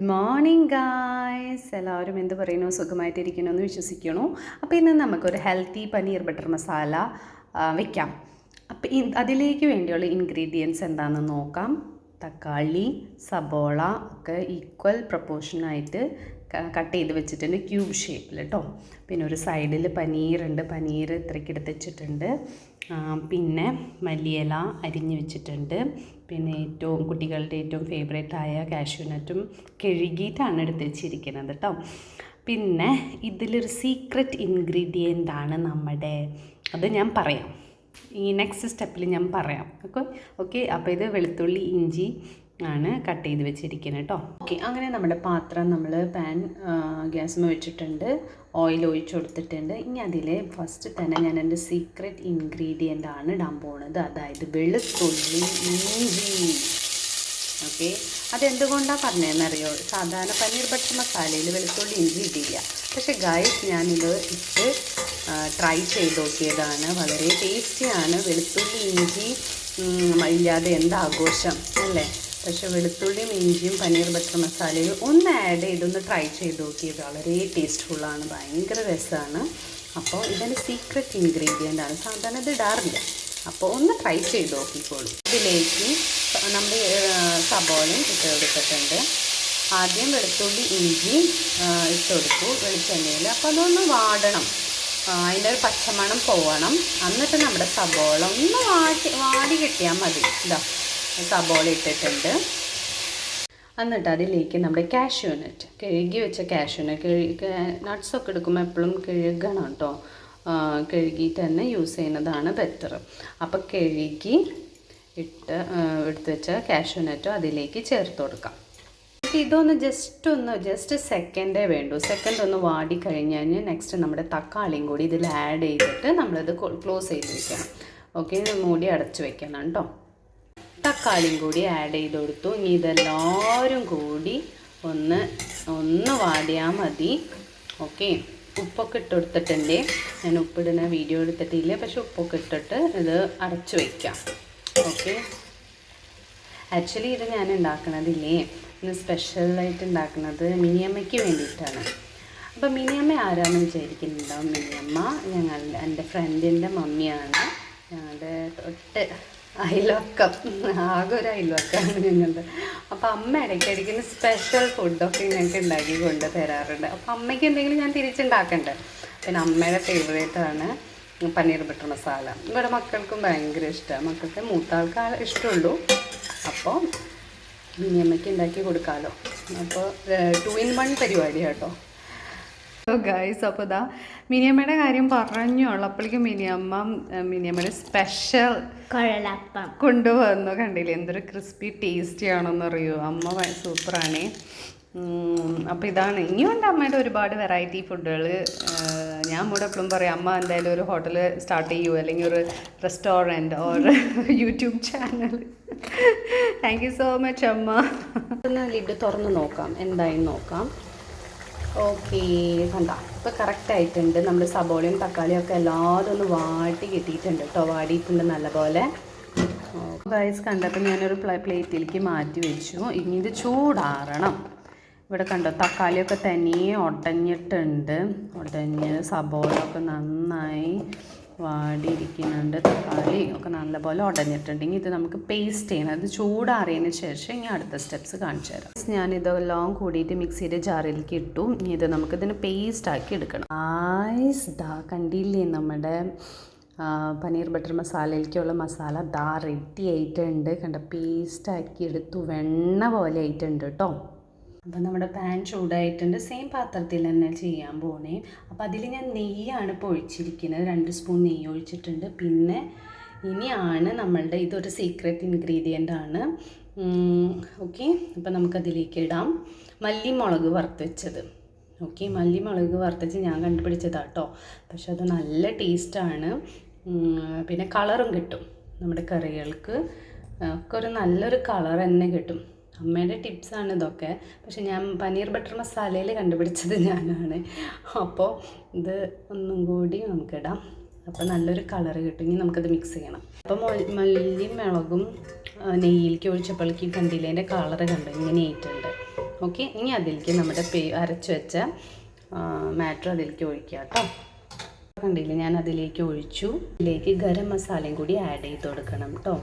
Morning guys, എല്ലാവരും എന്ത് പറയുന്നു? സുഖമായിട്ടിരിക്കണമെന്ന് വിശ്വസിക്കണു. അപ്പോൾ ഇന്ന് നമുക്കൊരു ഹെൽത്തി പനീർ ബട്ടർ മസാല വെക്കാം. അപ്പോൾ അതിലേക്ക് വേണ്ടിയുള്ള ഇൻഗ്രീഡിയൻസ് എന്താണെന്ന് നോക്കാം. തക്കാളി, സബോള ഒക്കെ ഈക്വൽ പ്രപ്പോർഷനായിട്ട് കട്ട് ചെയ്ത് വെച്ചിട്ടുണ്ട്, ക്യൂബ് ഷേപ്പിൽ കേട്ടോ. പിന്നെ ഒരു സൈഡിൽ പനീറുണ്ട്, പനീർ ഇത്രയ്ക്ക് എടുത്ത് വെച്ചിട്ടുണ്ട്. പിന്നെ മല്ലിയില അരിഞ്ഞ് വെച്ചിട്ടുണ്ട്. പിന്നെ കുട്ടികളുടെ ഏറ്റവും ഫേവറേറ്റായ കാഷ്യൂനട്ടും കഴുകിയിട്ടാണ് എടുത്ത് വെച്ചിരിക്കുന്നത് കേട്ടോ. പിന്നെ ഇതിലൊരു സീക്രട്ട് ഇൻഗ്രീഡിയൻ്റ് ആണ് നമ്മുടെ, അത് ഞാൻ പറയാം, ഈ നെക്സ്റ്റ് സ്റ്റെപ്പിൽ ഞാൻ പറയാം. ഓക്കെ. അപ്പോൾ ഇത് വെളുത്തുള്ളി ഇഞ്ചി ആണ് കട്ട് ചെയ്ത് വെച്ചിരിക്കുന്നത് കേട്ടോ. ഓക്കെ, അങ്ങനെ നമ്മുടെ പാത്രം നമ്മൾ പാൻ ഗ്യാസിൽ വെച്ചിട്ടുണ്ട്, ഓയിൽ ഒഴിച്ചു കൊടുത്തിട്ടുണ്ട്. ഇനി അതിൽ ഫസ്റ്റ് തന്നെ ഞാൻ എൻ്റെ സീക്രട്ട് ഇൻഗ്രീഡിയൻ്റ് ആണ് ഇടാൻ പോകുന്നത്, അതായത് വെളുത്തുള്ളി ഇഞ്ചി. ഓക്കെ, അതെന്തുകൊണ്ടാണ് പറഞ്ഞതെന്നറിയോ? സാധാരണ പനീർ ബട്ടർ മസാലയിൽ വെളുത്തുള്ളി ഇഞ്ചി ഇടില്ല. പക്ഷേ ഗൈസ്, ഞാനിത് ഇട്ട് ട്രൈ ചെയ്ത് നോക്കിയതാണ്. വളരെ ടേസ്റ്റിയാണ്. വെളുത്തുള്ളി ഇഞ്ചി ഇല്ലാതെ എന്താഘോഷം അല്ലേ? പക്ഷെ വെളുത്തുള്ളിയും ഇഞ്ചിയും പനീർ ബട്ടർ മസാലയിൽ ഒന്ന് ആഡ് ചെയ്തൊന്ന് ട്രൈ ചെയ്ത് നോക്കിയത് വളരെ ടേസ്റ്റ്ഫുള്ളാണ്, ഭയങ്കര രസമാണ്. അപ്പോൾ ഇതിൻ്റെ സീക്രട്ട് ഇൻഗ്രീഡിയൻ്റ് ആണ്, സാധാരണ ഇത് ഇടാറില്ല. അപ്പോൾ ഒന്ന് ട്രൈ ചെയ്ത് നോക്കിക്കോളൂ. ഇതിലേക്ക് നമ്മൾ സബോളയും ഇട്ട് കൊടുത്തിട്ടുണ്ട്. ആദ്യം വെളുത്തുള്ളി ഇഞ്ചി ഇട്ട് കൊടുത്തു വെളിച്ചെണ്ണയിൽ. അപ്പോൾ അതൊന്ന് വാടണം, അതിൻ്റെ ഒരു പച്ചമണം പോവണം. എന്നിട്ട് നമ്മുടെ സബോള ഒന്ന് വാടി കിട്ടിയാൽ മതി. ഇതാ സബോള ഇട്ടിട്ടുണ്ട്. എന്നിട്ട് അതിലേക്ക് നമ്മുടെ കാഷ്യൂനട്ട്, കഴുകി വെച്ച കാഷ്യൂനട്ട്, നട്ട്സൊക്കെ എടുക്കുമ്പോൾ എപ്പോഴും കഴുകണം കേട്ടോ. കഴുകിയിട്ട് തന്നെ യൂസ് ചെയ്യുന്നതാണ് ബെറ്റർ. അപ്പോൾ കഴുകി എടുത്ത് വെച്ച കാഷ്യൂനട്ടും അതിലേക്ക് ചേർത്ത് കൊടുക്കാം. ഇതൊന്ന് ജസ്റ്റ് സെക്കൻഡേ വേണ്ടൂ. സെക്കൻഡ് ഒന്ന് വാടി കഴിഞ്ഞ് കഴിഞ്ഞാൽ നെക്സ്റ്റ് നമ്മുടെ തക്കാളിയും കൂടി ഇതിൽ ആഡ് ചെയ്തിട്ട് നമ്മളിത് ക്ലോസ് ചെയ്ത് വെക്കണം. ഓക്കെ, മൂടി അടച്ച് വെക്കണം കേട്ടോ. തക്കാളിയും കൂടി ആഡ് ചെയ്ത് കൊടുത്തു. ഇനി ഇതെല്ലാവരും കൂടി ഒന്ന് വാടിയാൽ മതി. ഓക്കെ, ഉപ്പൊക്കെ ഇട്ട് കൊടുത്തിട്ടുണ്ട്. ഞാൻ ഉപ്പിടുന്ന വീഡിയോ എടുത്തിട്ടില്ല, പക്ഷെ ഉപ്പൊക്കെ ഇട്ടിട്ട് ഇത് അടച്ചു വയ്ക്കാം. ഓക്കെ, ആക്ച്വലി ഇത് ഞാൻ ഉണ്ടാക്കണതില്ലേ, ഇന്ന് സ്പെഷ്യലായിട്ട് ഉണ്ടാക്കുന്നത് മിനിയമ്മയ്ക്ക് വേണ്ടിയിട്ടാണ്. അപ്പോൾ മിനിയമ്മ ആരാണെന്ന് വിചാരിക്കുന്നുണ്ടാവും. മിനിയമ്മ എൻ്റെ ഫ്രണ്ടിൻ്റെ മമ്മിയാണ്. ഞങ്ങളുടെ തൊട്ട് അയൽവക്കം, ആകെ ഒരു അയൽവക്കമാണ് ഞങ്ങളുടെ. അപ്പോൾ അമ്മ ഇടയ്ക്കിടയ്ക്ക് സ്പെഷ്യൽ ഫുഡൊക്കെ ഞങ്ങൾക്ക് ഉണ്ടാക്കി കൊണ്ട് തരാറുണ്ട്. അപ്പോൾ അമ്മയ്ക്ക് എന്തെങ്കിലും ഞാൻ തിരിച്ചുണ്ടാക്കണ്ടേ. പിന്നെ അമ്മയുടെ ഫേവറേറ്റാണ് പനീർ ബട്ടർ മസാല. ഇവിടെ മക്കൾക്കും ഭയങ്കര ഇഷ്ടമാണ്. മക്കൾക്ക് മൂത്ത ആൾക്ക് ഇഷ്ടമുള്ളൂ. അപ്പോൾ മിനിയമ്മയ്ക്ക് ഉണ്ടാക്കി കൊടുക്കാമല്ലോ. അപ്പോൾ 2 in 1 പരിപാടി കേട്ടോ. ഗൈസ്, അപ്പോൾ ഇതാ മിനിയമ്മയുടെ കാര്യം പറഞ്ഞുള്ളപ്പോഴേക്കും മിനിയമ്മയുടെ സ്പെഷ്യൽ കുഴലപ്പം കൊണ്ടുവന്നു. കണ്ടില്ലേ എന്തൊരു ക്രിസ്പി ടേസ്റ്റി ആണെന്ന് അറിയൂ. അമ്മ സൂപ്പറാണേ. അപ്പോൾ ഇതാണ്. ഇനിയുണ്ട് അമ്മയുടെ ഒരുപാട് വെറൈറ്റി ഫുഡുകൾ. ഞാൻ ഇവിടെ എപ്പോഴും പറയും, അമ്മ എന്തായാലും ഒരു ഹോട്ടൽ സ്റ്റാർട്ട് ചെയ്യൂ, അല്ലെങ്കിൽ ഒരു restaurant or YouTube channel. Thank you so much അമ്മ. ഒന്ന് ലിഡ് തുറന്ന് നോക്കാം, എന്തായാലും നോക്കാം. ഓക്കെ, കണ്ട ഇപ്പോൾ കറക്റ്റായിട്ടുണ്ട്. നമ്മൾ സബോളയും തക്കാളിയും ഒക്കെ എല്ലാവരും ഒന്ന് വാട്ടി കിട്ടിയിട്ടുണ്ട് കേട്ടോ. വാടിയിട്ടുണ്ട് നല്ലപോലെ. ഗൈസ്, കണ്ടപ്പോൾ ഞാനൊരു പ്ലേറ്റിലേക്ക് മാറ്റി വെച്ചു. ഇനി ഇത് ചൂടാറണം. ഇവിടെ കണ്ടോ തക്കാളിയൊക്കെ തനിയെ ഉടഞ്ഞിട്ടുണ്ട്. സബോള ഒക്കെ നന്നായി വാടിയിരിക്കുന്നുണ്ട്. തക്കാളി ഒക്കെ നല്ലപോലെ ഉടഞ്ഞിട്ടുണ്ട്. ഇനി ഇത് നമുക്ക് പേസ്റ്റ് ചെയ്യണം. അത് ചൂടാറിയതിന് ശേഷം ഇനി അടുത്ത സ്റ്റെപ്സ് കാണിച്ചു തരാം. ഞാനിതെല്ലാം കൂടിയിട്ട് മിക്സിയുടെ ജാറിലേക്ക് ഇട്ടു. ഇനി ഇത് നമുക്കിതിന് പേസ്റ്റാക്കി എടുക്കണം. കണ്ടില്ലേ നമ്മുടെ പനീർ ബട്ടർ മസാലയിലേക്കുള്ള മസാല റെഡി ആയിട്ടുണ്ട്. കണ്ട പേസ്റ്റാക്കി എടുത്തു, വെണ്ണ പോലെ ആയിട്ടുണ്ട് കേട്ടോ. അപ്പോൾ നമ്മുടെ പാൻ ചൂടായിട്ടുണ്ട്. സെയിം പാത്രത്തിൽ തന്നെ ചെയ്യാൻ പോണേ. അപ്പോൾ അതിൽ ഞാൻ നെയ്യാണ് ഇപ്പോൾ ഒഴിച്ചിരിക്കുന്നത്. 2 സ്പൂൺ നെയ്യ് ഒഴിച്ചിട്ടുണ്ട്. പിന്നെ ഇനിയാണ് നമ്മളുടെ ഇതൊരു സീക്രട്ട് ഇൻഗ്രീഡിയൻ്റ് ആണ്. ഓക്കെ, അപ്പോൾ നമുക്കതിലേക്ക് ഇടാം മല്ലിമുളക് വറുത്ത് വെച്ചത്. ഓക്കെ, മല്ലിമുളക് വറുത്തച്ച് ഞാൻ കണ്ടുപിടിച്ചതാണ് കേട്ടോ. പക്ഷെ അത് നല്ല ടേസ്റ്റാണ്. പിന്നെ കളറും കിട്ടും നമ്മുടെ കറികൾക്ക് ഒക്കെ, ഒരു നല്ലൊരു കളർ തന്നെ കിട്ടും. അമ്മയുടെ ടിപ്സാണ് ഇതൊക്കെ. പക്ഷെ ഞാൻ പനീർ ബട്ടർ മസാലയിൽ കണ്ടുപിടിച്ചത് ഞാനാണ്. അപ്പോൾ ഇത് ഒന്നും കൂടി നമുക്കിടാം. അപ്പോൾ നല്ലൊരു കളറ് കിട്ടും. ഇനി നമുക്കത് മിക്സ് ചെയ്യണം. അപ്പോൾ മല്ലിയും മുളകും നെയ്യിലേക്ക് ഒഴിച്ചപ്പോഴേക്കും കണ്ടില്ലേ, അതിൻ്റെ കളറ് കണ്ടു ഇങ്ങനെ ആയിട്ടുണ്ട്. ഓക്കെ, ഇനി അതിലേക്ക് നമ്മുടെ അരച്ച് വെച്ച മാറ്റർ അതിലേക്ക് ഒഴിക്കുക കേട്ടോ. കണ്ടില്ലേ, ഞാൻ അതിലേക്ക് ഒഴിച്ചു. ഇതിലേക്ക് ഗരം മസാലയും കൂടി ആഡ് ചെയ്ത് കൊടുക്കണം കേട്ടോ.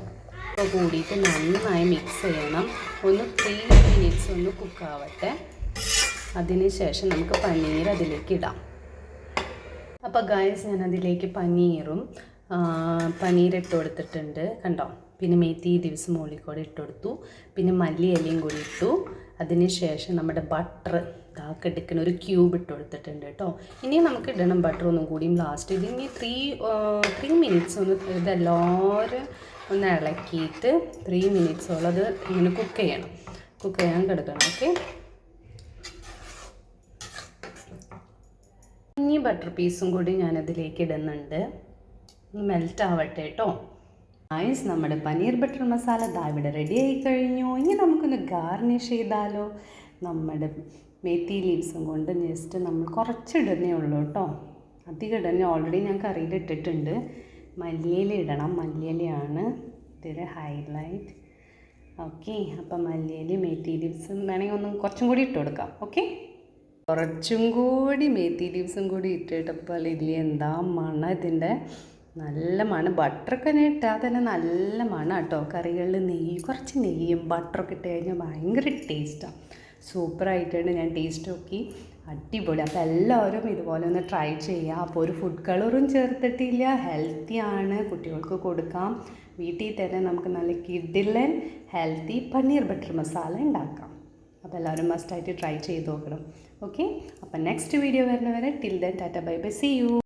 അപ്പോൾ കൂടിയിട്ട് നന്നായി മിക്സ് ചെയ്യണം. ഒന്ന് 3 മിനിറ്റ്സ് ഒന്ന് കുക്കാവട്ടെ. അതിന് ശേഷം നമുക്ക് പനീർ അതിലേക്ക് ഇടാം. അപ്പോൾ ഗായ്സ്, ഞാൻ അതിലേക്ക് പനീർ ഇട്ട് കൊടുത്തിട്ടുണ്ട് കണ്ടോ. പിന്നെ മേത്തി ദിവസം മുകളിൽ കൂടെ ഇട്ട് കൊടുത്തു. പിന്നെ മല്ലി ഇലയും കൂടി ഇട്ടു. അതിന് ശേഷം നമ്മുടെ ബട്ടർ എടുക്കുന്ന ഒരു ക്യൂബ് ഇട്ട് കൊടുത്തിട്ടുണ്ട് കേട്ടോ. ഇനി നമുക്ക് ഇടണം ബട്ടർ ഒന്നും കൂടിയും ലാസ്റ്റ്. ഇതിനി 3 മിനിറ്റ്സ് ഒന്ന് ഇതെല്ലാവരും ഒന്ന് ഇളക്കിയിട്ട് 3 മിനിറ്റ്സോളം അത് ഇങ്ങനെ കുക്ക് ചെയ്യാൻ കിടക്കണം. ഓക്കെ, ഇനി ബട്ടർ പീസും കൂടി ഞാനതിലേക്ക് ഇടുന്നുണ്ട്. മെൽറ്റ് ആവട്ടെ കേട്ടോ. നൈസ്, നമ്മുടെ പനീർ ബട്ടർ മസാല ഇവിടെ റെഡി ആയി കഴിഞ്ഞു. ഇനി നമുക്കൊന്ന് ഗാർണിഷ് ചെയ്താലോ. നമ്മുടെ മേത്തി ലീവ്സും കൊണ്ട് ജസ്റ്റ് നമ്മൾ കുറച്ചിടുന്നേ ഉള്ളൂ കേട്ടോ, അധികം ഇടുന്നേ. ഓൾറെഡി ഞാൻ കറിയിൽ ഇട്ടിട്ടുണ്ട്. മല്ലിയില ഇടണം, മല്ലിയിലയാണ് ഇതിൽ ഹൈലൈറ്റ്. ഓക്കെ, അപ്പം മല്ലിയില മേത്തി ലീവ്സും വേണമെങ്കിൽ ഒന്നും കുറച്ചും കൂടി ഇട്ട് കൊടുക്കാം. ഓക്കെ, കുറച്ചും കൂടി മേത്തി ലീവ്സും കൂടി ഇട്ടിട്ടപ്പോൾ ഇതിൽ എന്താ മണം, ഇതിൻ്റെ നല്ല മണം. ബട്ടറൊക്കെ ഇട്ടാൽ തന്നെ നല്ല മണം കേട്ടോ. കറികളിൽ കുറച്ച് നെയ്യും ബട്ടറൊക്കെ ഇട്ട് കഴിഞ്ഞാൽ ഭയങ്കര ടേസ്റ്റാണ്. സൂപ്പറായിട്ടുണ്ട്. ഞാൻ ടേസ്റ്റ് നോക്കി, അടിപൊളി. അപ്പോൾ എല്ലാവരും ഇതുപോലെ ഒന്ന് ട്രൈ ചെയ്യുക. അപ്പോൾ ഒരു ഫുഡ് കളറും ചേർത്തിട്ടില്ല, ഹെൽത്തിയാണ്, കുട്ടികൾക്ക് കൊടുക്കാം. വീട്ടിൽ തന്നെ നമുക്ക് നല്ല കിഡിലൻ ഹെൽത്തി പനീർ ബട്ടർ മസാല ഉണ്ടാക്കാം. അപ്പോൾ എല്ലാവരും മസ്റ്റായിട്ട് ട്രൈ ചെയ്ത് നോക്കണം. ഓക്കെ, അപ്പോൾ നെക്സ്റ്റ് വീഡിയോ വരുന്നവരെ till then tata bye bye, see U.